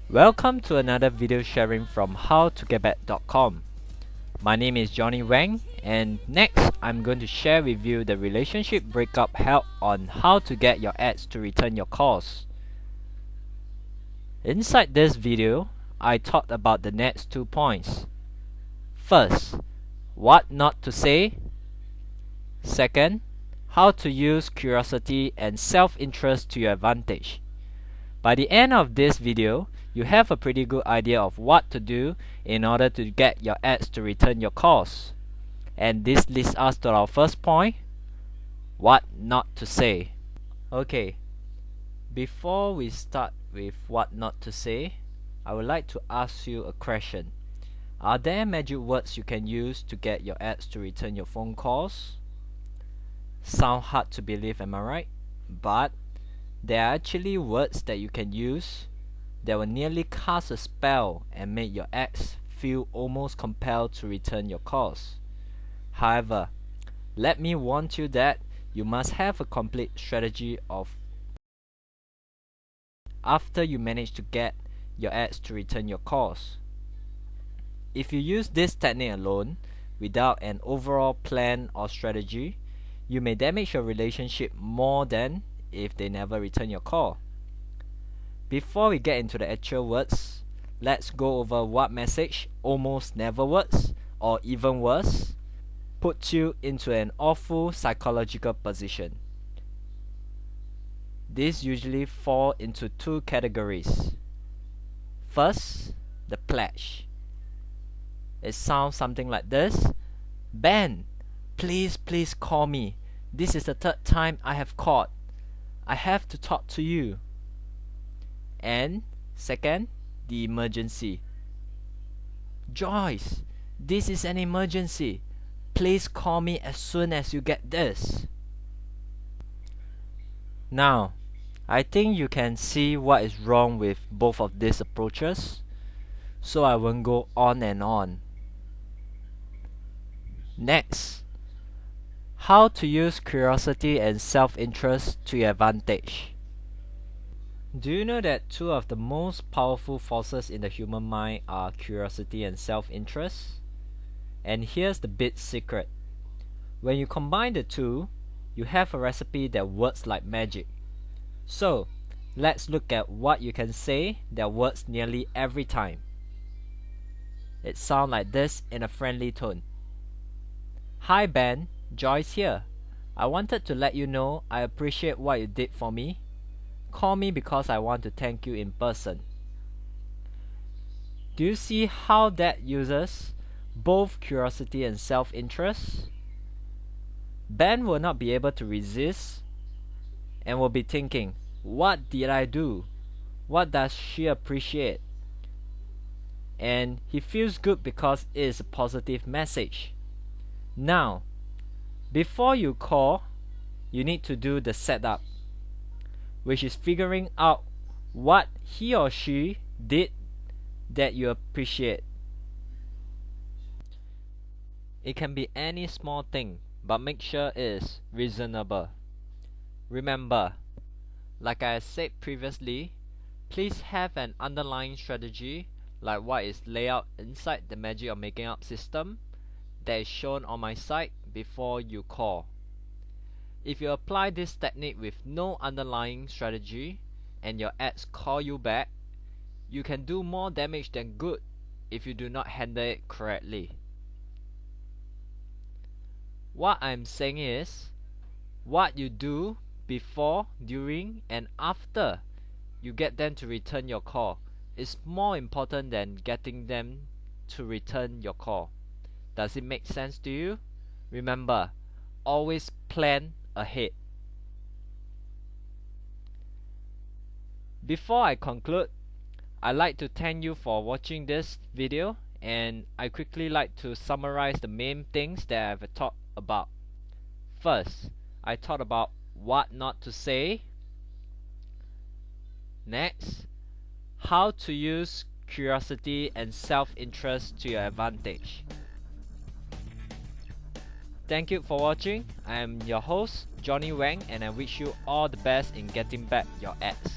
Welcome to another video sharing from howtogetback.com. My name is Johnny Wang, and next I'm going to share with you the relationship breakup help on how to get your ex to return your calls. Inside this video, I talked about the next 2 points. First, what not to say. Second, how to use curiosity and self-interest to your advantage. By the end of this video, you have a pretty good idea of what to do in order to get your ex to return your calls. And this leads us to our first point, what not to say. Okay, before we start with what not to say, I would like to ask you a question. Are there magic words you can use to get your ex to return your phone calls? Sound hard to believe, am I right? But there are actually words that you can use that will nearly cast a spell and make your ex feel almost compelled to return your calls. However, let me warn you that you must have a complete strategy of after you manage to get your ex to return your calls. If you use this technique alone without an overall plan or strategy, you may damage your relationship more than if they never return your call. Before we get into the actual words, let's go over what message almost never works, or even worse, puts you into an awful psychological position. These usually fall into 2 categories. First, the pledge. It sounds something like this. Ben, please call me. This is the 3rd time I have called. I have to talk to you. And second, the emergency. Joyce, this is an emergency. Please call me as soon as you get this. Now, I think you can see what is wrong with both of these approaches, so I won't go on and on. Next, how to use curiosity and self-interest to your advantage. Do you know that 2 of the most powerful forces in the human mind are curiosity and self-interest? And here's the big secret. When you combine the 2, you have a recipe that works like magic. So, let's look at what you can say that works nearly every time. It sounds like this in a friendly tone. Hi Ben, Joyce here. I wanted to let you know I appreciate what you did for me. Call me because I want to thank you in person. Do you see how that uses both curiosity and self-interest? Ben will not be able to resist and will be thinking, what did I do? What does she appreciate? And he feels good because it is a positive message. Now, before you call, you need to do the setup, which is figuring out what he or she did that you appreciate. It can be any small thing, but make sure it is reasonable. Remember, like I said previously, please have an underlying strategy like what is laid out inside the Magic of Making Up system that is shown on my site before you call. If you apply this technique with no underlying strategy and your ex call you back, you can do more damage than good if you do not handle it correctly. What I'm saying is, what you do before, during, and after you get them to return your call is more important than getting them to return your call. Does it make sense to you? Remember, always plan ahead. Before I conclude, I'd like to thank you for watching this video, and I quickly like to summarize the main things that I've talked about. First, I talked about what not to say. Next, how to use curiosity and self-interest to your advantage. Thank you for watching. I am your host, Johnny Wang, and I wish you all the best in getting back your ex.